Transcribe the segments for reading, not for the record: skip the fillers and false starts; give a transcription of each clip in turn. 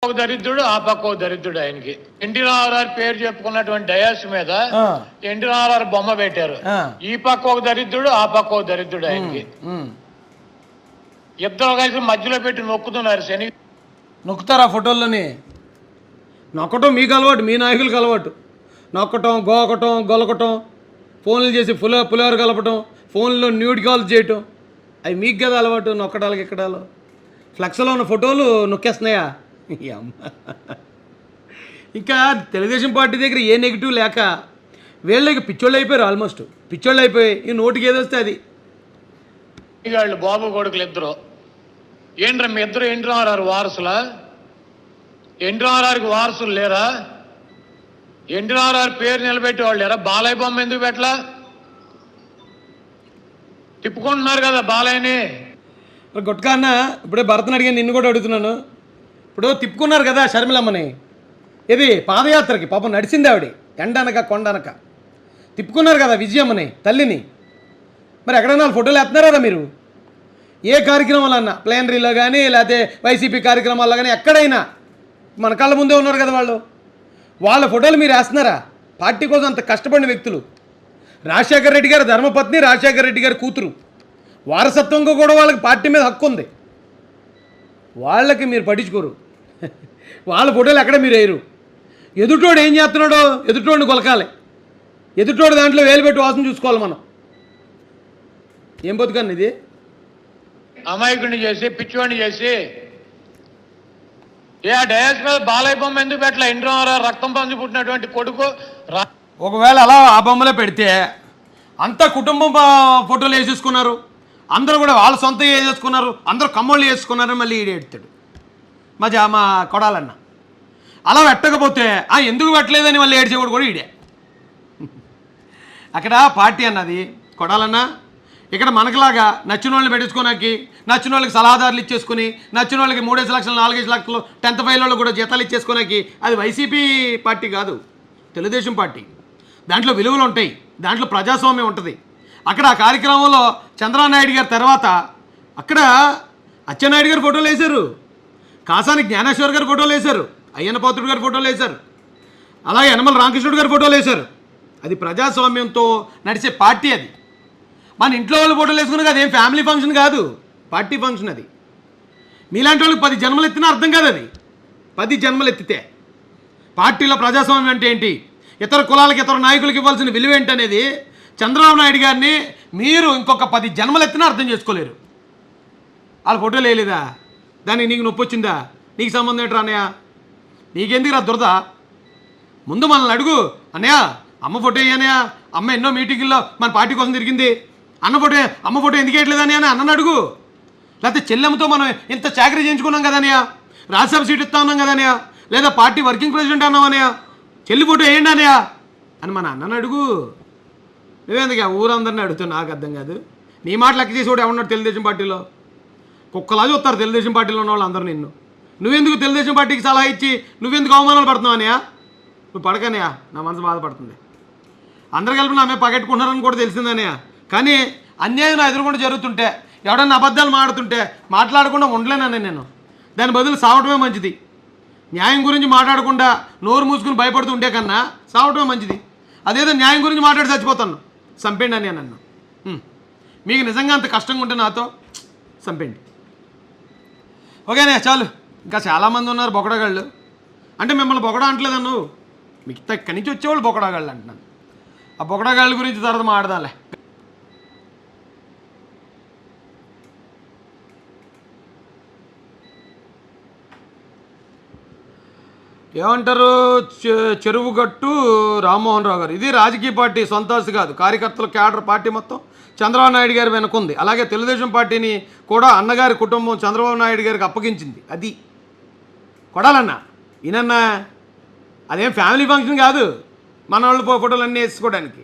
ఒక దరిద్రుడు ఆ పక్క ఒక దరిద్రుడు ఆయనకి. ఎన్టీ రామారావు పేరు చెప్పుకున్నటువంటి డయాస్ మీద ఎన్టీ రామారావు బొమ్మ పెట్టారు. ఈ పక్క ఒక దరిద్రుడు ఆ పక్క ఒక దరిద్రుడు ఆయనకి. ఇద్దరు కలిసి మధ్యలో పెట్టి నొక్కుతున్నారు. శని నొక్కుతారు ఆ ఫోటోల్లోని. నొక్కటం మీకు అలవాటు, మీ నాయకులకు అలవాటు. నొక్కటం, గోకటం, గొలకటం, ఫోన్లు చేసి పులిహోర కలపటం, ఫోన్లో న్యూడ్ కాల్స్ చేయటం, అవి మీకు కదా అలవాటు. నొక్కడాలకి ఎక్కడాలు ఫ్లెక్స్లో ఉన్న ఫోటోలు నొక్కేస్తున్నాయా? ఇంకా తెలుగుదేశం పార్టీ దగ్గర ఏ నెగిటివ్ లేక వీళ్ళకి పిచ్చోళ్ళు అయిపోయారు. ఆల్మోస్ట్ పిచ్చోళ్ళు అయిపోయి ఈ నోటికి ఏదొస్తే అది. వాళ్ళు బాబు కొడుకులు ఇద్దరు ఏంట్రా మీ ఇద్దరు ఎన్టీ రామారావు వారసులా? ఎన్టీ రామారావుకి వారసులు లేరా? ఎన్టీ రామారావు పేరు నిలబెట్టి వాళ్ళు లేరా? బాలయ్య బొమ్మ ఎందుకు పెట్టలా? తిప్పుకుంటున్నారు కదా బాలయ్యని. గుట్కా అన్న, ఇప్పుడే భరతని అడిగాను, నిన్ను కూడా అడుగుతున్నాను. ఇప్పుడు తిప్పుకున్నారు కదా షర్మిలమ్మని, ఇది పాదయాత్రకి పాపం నడిచింది ఆవిడ, ఎండనక కొండనక తిప్పుకున్నారు కదా విజయమ్మని తల్లిని. మరి ఎక్కడైనా ఫోటోలు వేస్తున్నారా కదా మీరు? ఏ కార్యక్రమాలన్నా ప్లేనరీలో కానీ లేకపోతే వైసీపీ కార్యక్రమాల్లో కానీ ఎక్కడైనా మన కళ్ళ ముందే ఉన్నారు కదా వాళ్ళు. వాళ్ళ ఫోటోలు మీరు వేస్తున్నారా? పార్టీ కోసం అంత కష్టపడిన వ్యక్తులు. రాజశేఖర రెడ్డి గారి ధర్మపత్ని, రాజశేఖర రెడ్డి గారి కూతురు, వారసత్వంగా కూడా వాళ్ళకి పార్టీ మీద హక్కు ఉంది. వాళ్ళకి మీరు పట్టించుకోరు. వాళ్ళ ఫోటోలు ఎక్కడ మీరు వేయరు. ఎదుటోడు ఏం చేస్తున్నాడో ఎదుటోడిని కొలకాలి. ఎదుటోడు దాంట్లో వేలు పెట్టి వాసన చూసుకోవాలి మనం. ఏం బతుకండి ఇది? అమాయకుడిని చేసి పిచ్చివాడిని చేసి ఏ డయాస్ మీద బాలయ్య బొమ్మ ఎందుకు పెట్టలే? ఎన్టీ రామారావు రక్తం పంచి పుట్టినటువంటి కొడుకు. ఒకవేళ అలా ఆ బొమ్మలో పెడితే అంతా కుటుంబం ఫోటోలు వేసేసుకున్నారు, అందరూ కూడా వాళ్ళ సొంత వేసేసుకున్నారు, అందరూ కమ్మోళ్ళు వేసుకున్నారు. మళ్ళీ ఈడే ఎడతాడు మా కొడాలన్న. అలా పెట్టకపోతే ఎందుకు పెట్టలేదని మళ్ళీ ఏడ్చేవాడు కూడా ఈడే. అక్కడ పార్టీ అన్నది కొడాలన్న. ఇక్కడ మనకులాగా నచ్చిన వాళ్ళని పెట్టించుకోనాకి, నచ్చిన వాళ్ళకి సలహాదారులు ఇచ్చేసుకుని, నచ్చిన వాళ్ళకి 3 లక్షలు 4 లక్షలు 10th ఫెయిల్ వాళ్ళు కూడా జీతాలు ఇచ్చేసుకోనాకి అది వైసీపీ పార్టీ కాదు, తెలుగుదేశం పార్టీ. దాంట్లో విలువలు ఉంటాయి, దాంట్లో ప్రజాస్వామ్యం ఉంటుంది. అక్కడ ఆ కార్యక్రమంలో చంద్రబాబు నాయుడు గారి తర్వాత అక్కడ అచ్చెన్నాయుడు గారి ఫోటోలు వేశారు, కాసాని జ్ఞానేశ్వర్ గారి ఫోటోలు వేశారు, అయ్యన్న పాత్రుడు గారి ఫోటోలు వేశారు, అలాగే యనమల రామకృష్ణుడు గారి ఫోటోలు వేశారు. అది ప్రజాస్వామ్యంతో నడిచే పార్టీ. అది మన ఇంట్లో వాళ్ళు ఫోటోలు వేసుకున్నాక అదేం ఫ్యామిలీ ఫంక్షన్ కాదు, పార్టీ ఫంక్షన్. అది మీలాంటి వాళ్ళకి 10 జన్మలు ఎత్తినా అర్థం కాదు. అది 10 జన్మలు ఎత్తితే పార్టీలో ప్రజాస్వామ్యం అంటే ఏంటి, ఇతర కులాలకు ఇతర నాయకులకు ఇవ్వాల్సిన విలువ ఏంటనేది చంద్రబాబు నాయుడు గారిని మీరు ఇంకొక 10 జన్మలు ఎత్తినా అర్థం చేసుకోలేరు. వాళ్ళ ఫోటోలు వేయలేదా? దానికి నీకు నొప్పి వచ్చిందా? నీకు సంబంధం ఏంట్రా అన్నయ్య? నీకెందుకు రా దురద? ముందు మనల్ని అడుగు, అన్నయ్య అమ్మ ఫోటో వేయనయ్య, అమ్మ ఎన్నో మీటింగుల్లో మన పార్టీ కోసం తిరిగింది, అమ్మ ఫోటో ఎందుకు వేయట్లేదు అని అన్నని అడుగు. లేకపోతే చెల్లెమ్మతో మనం ఇంత చాకరీ చేయించుకున్నాం కదనయ్య, రాజ్యసభ సీట్ ఇస్తా ఉన్నాం కదనయ్య, లేదా పార్టీ వర్కింగ్ ప్రెసిడెంట్ అన్నామనయ్య, చెల్లి ఫోటో వేయండి అన్నయ్య అని మన అన్నని అడుగు. నువ్వేందుకు ఊరందరినీ అడుగుతావు? నాకు అర్థం కాదు. నీ మాట లెక్క చేసి కూడా ఎవరున్నాడు తెలుగుదేశం పార్టీలో? కుక్కలా చూస్తారు తెలుగుదేశం పార్టీలో ఉన్న వాళ్ళు అందరూ నిన్ను. నువ్వెందుకు తెలుగుదేశం పార్టీకి సలహా ఇచ్చి నువ్వెందుకు అవమానాలు పడుతున్నావు అన్నయ్య? నువ్వు పడకనయ్యా, నా మనసు బాధపడుతుంది. అందరు కలిపి నా మీద పగట్టుకుంటున్నారని కూడా తెలిసిందన్నయ్య. కానీ అన్యాయం నా ఎదురుకుండా జరుగుతుంటే, ఎవడన్నా అబద్ధాలు మాడుతుంటే మాట్లాడకుండా ఉండలేనని నేను. దాని బదులు సావటమే మంచిది. న్యాయం గురించి మాట్లాడకుండా నోరు మూసుకుని భయపడుతూ ఉంటే కన్నా సావటమే మంచిది. అదేదో న్యాయం గురించి మాట్లాడి చచ్చిపోతాను, చంపేయండి అని నన్ను. మీకు నిజంగా అంత కష్టంగా ఉంటే నాతో చంపేయండి. ఓకేనే చాలు. ఇంకా చాలామంది ఉన్నారు బొకడగాళ్ళు. అంటే మిమ్మల్ని బొకడా అంటలేదన్ను, మీకు ఇక్కడి నుంచి వచ్చేవాళ్ళు బొకడాగాళ్ళు అంటున్నాను. ఆ బొకడాగాళ్ళ గురించి తర్వాత మాట్లాడాలే. ఏమంటారు? చెరువుగట్టు రామ్మోహన్ రావు గారు. ఇది రాజకీయ పార్టీ, సొంత ఆస్తి కాదు. కార్యకర్తల క్యాడర్ పార్టీ మొత్తం చంద్రబాబు నాయుడు గారి వెనుకుంది. అలాగే తెలుగుదేశం పార్టీని కూడా అన్నగారి కుటుంబం చంద్రబాబు నాయుడు గారికి అప్పగించింది. అది కొడాలన్న ఈయనన్నా. అదేం ఫ్యామిలీ ఫంక్షన్ కాదు, మన వాళ్ళు ఫోటోలు అన్నీ వేసుకోవడానికి.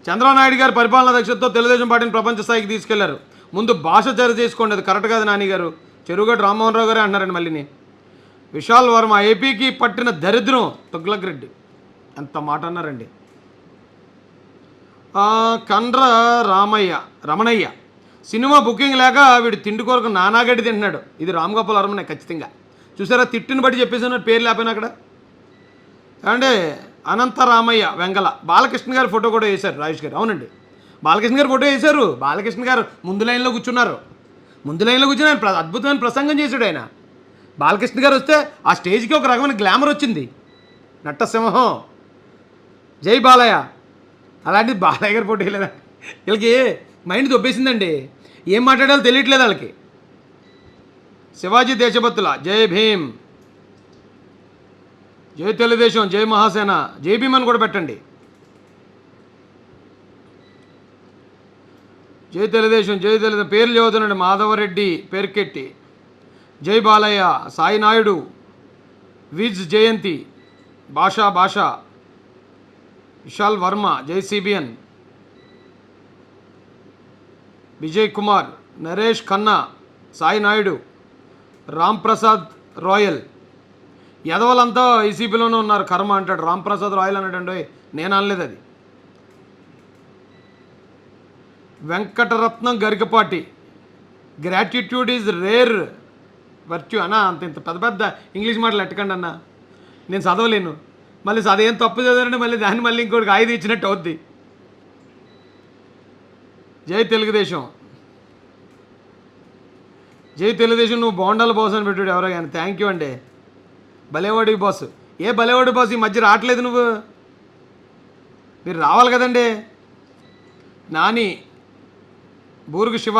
చంద్రబాబు నాయుడు గారి పరిపాలనా దక్షతతో తెలుగుదేశం పార్టీని ప్రపంచ స్థాయికి తీసుకెళ్లారు. ముందు భాష చర్య చేసుకోండి, అది కరెక్ట్ కాదు నాని గారు. చెరువుగట్టు రామ్మోహన్ రావు గారే అంటున్నారండి. మళ్ళీని విశాల్ వర్మ ఏపీకి పట్టిన దరిద్రం తుగ్లక్ రెడ్డి అంత మాట అన్నారండి. కండ్ర రమణయ్య సినిమా బుకింగ్ లేక వీడు తిండి కొరకు నానాగడ్డి తింటున్నాడు. ఇది రామ్ గోపాల్ వర్మనే ఖచ్చితంగా. చూసారా, తిట్టిని బట్టి చెప్పేసి పేరు లేకపోయినా అక్కడ. అంటే అనంతరామయ్య వెంగళ, బాలకృష్ణ గారి ఫోటో కూడా వేశారు రాజేష్ గారు. అవునండి, బాలకృష్ణ గారు ఫోటో వేశారు. బాలకృష్ణ గారు ముందు లైన్లో కూర్చున్నారు. ముందు లైన్లో కూర్చుని ఆయన అద్భుతమైన ప్రసంగం చేశాడు ఆయన. బాలకృష్ణ గారు వస్తే ఆ స్టేజ్కి ఒక రకమైన గ్లామర్ వచ్చింది. నట్టసింహం, జై బాలయ్య. అలాంటిది బాలయ్య గారు ఫోటో వేయలేదా? వీళ్ళకి మైండ్ దొబ్బేసిందండి, ఏం మాట్లాడాలో తెలియట్లేదు వాళ్ళకి. శివాజీ దేశభక్తుల, జై భీమ్, జై తెలుగుదేశం, జై మహాసేన, జై భీమ్ అని కూడా పెట్టండి. జై తెలుగుదేశం, జై తెలుగుదేశం పేర్లు చదువుతున్నాండి. మాధవరెడ్డి పేర్కెట్టి, జై బాలయ్య, సాయి నాయుడు, విజ్ జయంతి, భాషా, విశాల్ వర్మ, జై సిబిఎన్, విజయ్ కుమార్, నరేష్ ఖన్నా, సాయి నాయుడు, రామ్ ప్రసాద్ రాయల్. యదవలంతా ఈసీపీలోనే ఉన్నారు కర్మ అంటాడు. రామ్ ప్రసాద్ రాయల్ అన్నాడండి, నేను అనలేదు అది. Venkataratnam Garikapati, gratitude is rare virtue అన్న. అంత ఇంత పెద్ద పెద్ద ఇంగ్లీష్ మాటలు ఎట్టకండి అన్న, నేను చదవలేను. మళ్ళీ అదేం తప్పు చదవాలంటే మళ్ళీ దాన్ని మళ్ళీ ఇంకోటికి ఆయుధ ఇచ్చినట్టు అవుద్ది. జై తెలుగుదేశం, జై తెలుగుదేశం. నువ్వు బోండాల బాస్ అని పెట్టాడు ఎవరో కానీ. థ్యాంక్ యూ అండి. భలేవాడి బాస్. ఏ భలేవాడి బాస్ ఈ మధ్య రావట్లేదు నువ్వు, మీరు రావాలి కదండి. నాని, బూరుగు శివ,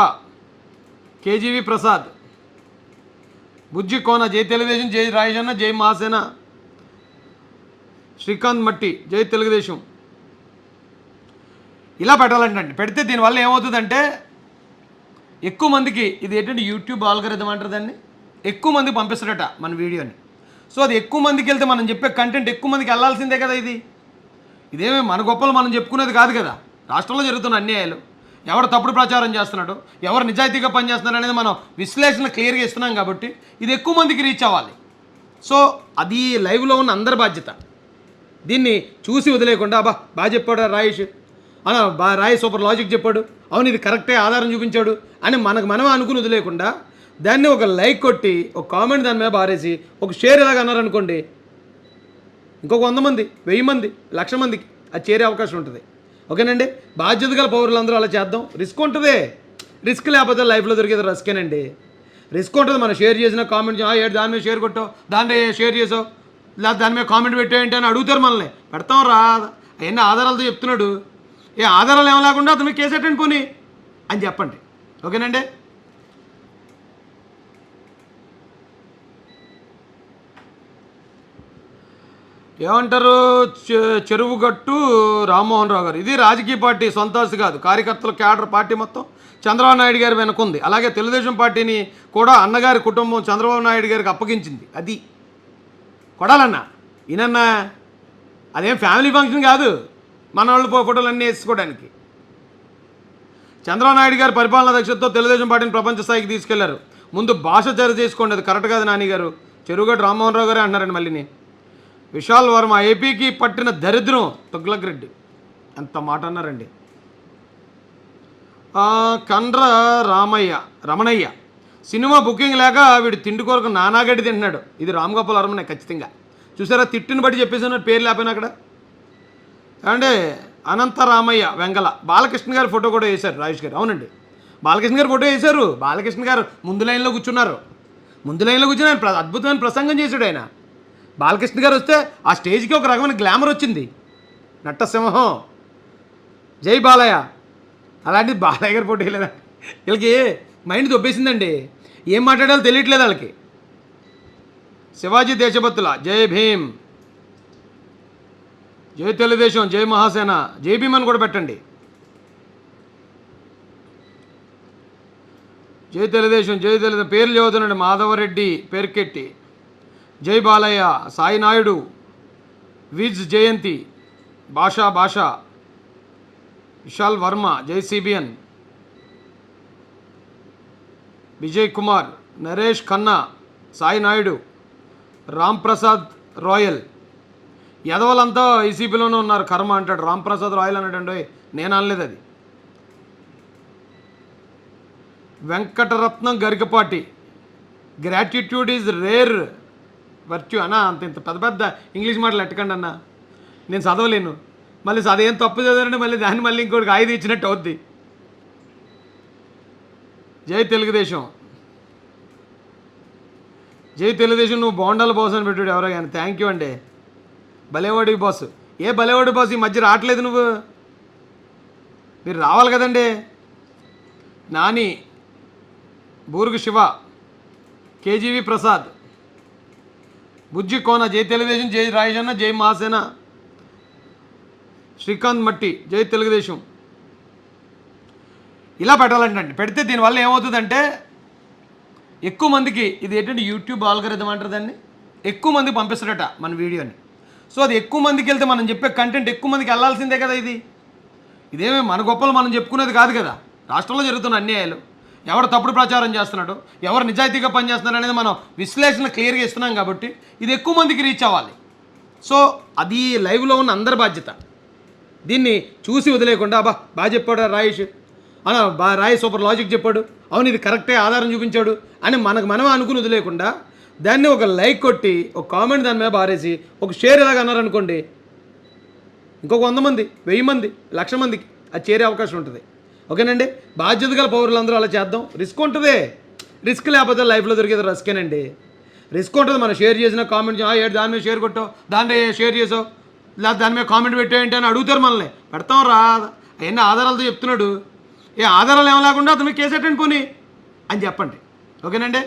కేజీవి ప్రసాద్, బుజ్జి కోన, జై తెలుగుదేశం, జై రాజన్న, జై మహాసేన, శ్రీకాంత్ మట్టి, జై తెలుగుదేశం. ఇలా పెట్టాలంటే పెడితే దీనివల్ల ఏమవుతుందంటే ఎక్కువ మందికి ఇది ఏంటంటే యూట్యూబ్ ఆల్గరిథం అంటారు దాన్ని, ఎక్కువ మందికి పంపిస్తారట మన వీడియోని. సో అది ఎక్కువ మందికి వెళ్తే మనం చెప్పే కంటెంట్ ఎక్కువ మందికి వెళ్ళాల్సిందే కదా. ఇదేమి మన గొప్పలు మనం చెప్పుకునేది కాదు కదా. రాష్ట్రంలో జరుగుతున్న అన్యాయాలు, ఎవరు తప్పుడు ప్రచారం చేస్తున్నాడు, ఎవరు నిజాయితీగా పనిచేస్తున్నారు అనేది మనం విశ్లేషణ క్లియర్గా ఇస్తున్నాం కాబట్టి ఇది ఎక్కువ మందికి రీచ్ అవ్వాలి. సో అది లైవ్లో ఉన్న అందరి బాధ్యత. దీన్ని చూసి వదిలేకుండా బాగా చెప్పాడు రాయేష్ అన్న, రాయి సూపర్ లాజిక్ చెప్పాడు, అవును ఇది కరెక్టే, ఆధారం చూపించాడు అని మనం అనుకుని వదిలేకుండా దాన్ని ఒక లైక్ కొట్టి ఒక కామెంట్ దాని మీద బారేసి ఒక షేర్ ఎలాగ అన్నారనుకోండి, ఇంకొక 100 మంది, 1000 మంది, 1,00,000 మందికి అది చేరే అవకాశం ఉంటుంది. ఓకేనండి, బాధ్యత గల పౌరులందరూ అలా చేద్దాం. రిస్క్ ఉంటుంది, రిస్క్ లేకపోతే లైఫ్లో దొరికేది రిస్కేనండి. రిస్క్ ఉంటుంది. మనం షేర్ చేసిన కామెంట్ దాని మీద షేర్ కొట్టావు, దాన్ని షేర్ చేసావు, లేదా దాని మీద కామెంట్ పెట్టావేంటి అని అడుగుతారు మనల్ని. పెడతాం రా, అవన్నీ ఆధారాలతో చెప్తున్నాడు. ఏ ఆధారాలు ఏం లేకుండా అతను కేసు అటెండ్ పోనీ అని చెప్పండి. ఓకేనండి. ఏమంటారు, చెరువుగట్టు రామ్మోహన్ రావు గారు, ఇది రాజకీయ పార్టీ సొంత ఆస్తి కాదు, కార్యకర్తల క్యాడర్ పార్టీ మొత్తం చంద్రబాబు నాయుడు గారి వెనుకుంది. అలాగే తెలుగుదేశం పార్టీని కూడా అన్నగారి కుటుంబం చంద్రబాబు నాయుడు గారికి అప్పగించింది. అది కొడాలన్న ఈయనన్నా, అదేం ఫ్యామిలీ ఫంక్షన్ కాదు, మన వాళ్ళు ఫోటోలు అన్నీ వేసుకోవడానికి. చంద్రబాబు నాయుడు గారి పరిపాలనా దక్షతతో తెలుగుదేశం పార్టీని ప్రపంచ స్థాయికి తీసుకెళ్లారు. ముందు భాష చర్య చేసుకోండి, అది కరెక్ట్ కాదు నాని గారు. చెరువుగట్టు రామ్మోహన్ రావు గారే అంటున్నారండి మళ్ళీని. విశాల్ వర్మ, ఏపీకి పట్టిన దరిద్రం తుగ్లక్ రెడ్డి, అంత మాట అన్నారండి. కండ్ర రమణయ్య, సినిమా బుకింగ్ లేక వీడు తిండి కొరకు నానాగడ్డి తింటున్నాడు. ఇది రామ్ గోపాల్ వర్మనే ఖచ్చితంగా. చూసారా, తిట్టిని బట్టి చెప్పేసి పేరు లేకపోయినా అక్కడ. అంటే అనంతరామయ్య వెంగళ, బాలకృష్ణ గారి ఫోటో కూడా వేశారు రాజేష్ గారు. అవునండి, బాలకృష్ణ గారు ఫోటో వేశారు. బాలకృష్ణ గారు ముందు లైన్లో కూర్చున్నారు. ముందు లైన్లో కూర్చుని ఆయన అద్భుతమైన ప్రసంగం చేశాడు ఆయన. బాలకృష్ణ గారు వస్తే ఆ స్టేజ్కి ఒక రకమైన గ్లామర్ వచ్చింది. నట్టసింహం, జై బాలయ్య. అలాంటిది బాలయ్య గారి ఫోటో వేయలేదా? వీళ్ళకి మైండ్ దొబ్బేసిందండి, ఏం మాట్లాడాలో తెలియట్లేదు వాళ్ళకి. శివాజీ దేశభక్తుల, జై భీమ్, జై తెలుగుదేశం, జై మహాసేన, జై భీమ్ అని కూడా పెట్టండి. జై తెలుగుదేశం, జై తెలుగుదేశం పేర్లు చదువుతున్నాండి. మాధవరెడ్డి పేర్కెట్టి, జై బాలయ్య, సాయి నాయుడు, విజ్ జయంతి, భాషా, విశాల్ వర్మ, జై సిబిఎన్, విజయ్ కుమార్, నరేష్ ఖన్నా, సాయి నాయుడు, రామ్ ప్రసాద్ రాయల్. యదవలంతా ఈసీపీలోనే ఉన్నారు కర్మ అంటాడు. రామ్ ప్రసాద్ రాయల్ అన్నాడండి, నేను అనలేదు అది. Venkataratnam Garikapati, gratitude is rare virtue అన్న, అంత ఇంత పెద్ద పెద్ద ఇంగ్లీష్ మాటలు ఎట్టకండి అన్న, నేను చదవలేను. మళ్ళీ అదేం తప్పు చదవాలంటే మళ్ళీ దాన్ని మళ్ళీ ఇంకోటికి ఆయుధ ఇచ్చినట్టు అవుద్ది. జై తెలుగుదేశం, జై తెలుగుదేశం. నువ్వు బోండాల బాస్ అని పెట్టాడు ఎవరో కానీ. థ్యాంక్ యూ అండి. భలేవాడి బాస్. ఏ భలేవాడి బాస్ ఈ మధ్య రావట్లేదు నువ్వు? మీరు రావాలి కదండి. నాని, బూరుగు శివ, కేజీవి ప్రసాద్, బుజ్జి కోన, జై తెలుగుదేశం, జై రాజన్న, జై మహాసేన, శ్రీకాంత్ మట్టి, జై తెలుగుదేశం. ఇలా పెట్టాలంటే పెడితే దీనివల్ల ఏమవుతుందంటే ఎక్కువ మందికి ఇది ఏంటంటే యూట్యూబ్ ఆల్గరిథం అంటారు దాన్ని, ఎక్కువ మందికి పంపిస్తారట మన వీడియోని. సో అది ఎక్కువ మందికి వెళ్తే మనం చెప్పే కంటెంట్ ఎక్కువ మందికి వెళ్ళాల్సిందే కదా. ఇదేమి మన గొప్పలు మనం చెప్పుకునేది కాదు కదా. రాష్ట్రంలో జరుగుతున్న అన్యాయాలు, ఎవరు తప్పుడు ప్రచారం చేస్తున్నాడు, ఎవరు నిజాయితీగా పనిచేస్తున్నారు అనేది మనం విశ్లేషణ క్లియర్గా ఇస్తున్నాం కాబట్టి ఇది ఎక్కువ మందికి రీచ్ అవ్వాలి. సో అది లైవ్లో ఉన్న అందరి బాధ్యత. దీన్ని చూసి వదిలేకుండా బాగా చెప్పాడు రాయేష్ అన్న, రాయి సూపర్ లాజిక్ చెప్పాడు, అవును ఇది కరెక్టే, ఆధారం చూపించాడు అని మనం అనుకుని వదిలేకుండా దాన్ని ఒక లైక్ కొట్టి ఒక కామెంట్ దాని మీద బారేసి ఒక షేర్ ఎలాగ అన్నారనుకోండి, ఇంకొక 100 మంది, 1000 మంది, 1,00,000 మందికి అది చేరే అవకాశం ఉంటుంది. ఓకేనండి. బాధ్యత గల పౌరులందరూ అలా చేద్దాం. రిస్క్ ఉంటుంది. రిస్క్ లేకపోతే లైఫ్లో దొరికేది రిస్కేనండి. రిస్క్ ఉంటుంది. మనం షేర్ చేసిన కామెంట్ దాని మీద షేర్ కొట్టావు, దాన్ని షేర్ చేసావు, లేదా దాని మీద కామెంట్ పెట్టావు అని అడుగుతారు మనల్ని. పెడతాం రా, అవన్నీ ఆధారాలతో చెప్తున్నాడు. ఏ ఆధారాలు ఏమో లేకుండా అతను కేసు అటెండ్ పోనీ అని చెప్పండి. ఓకేనండి.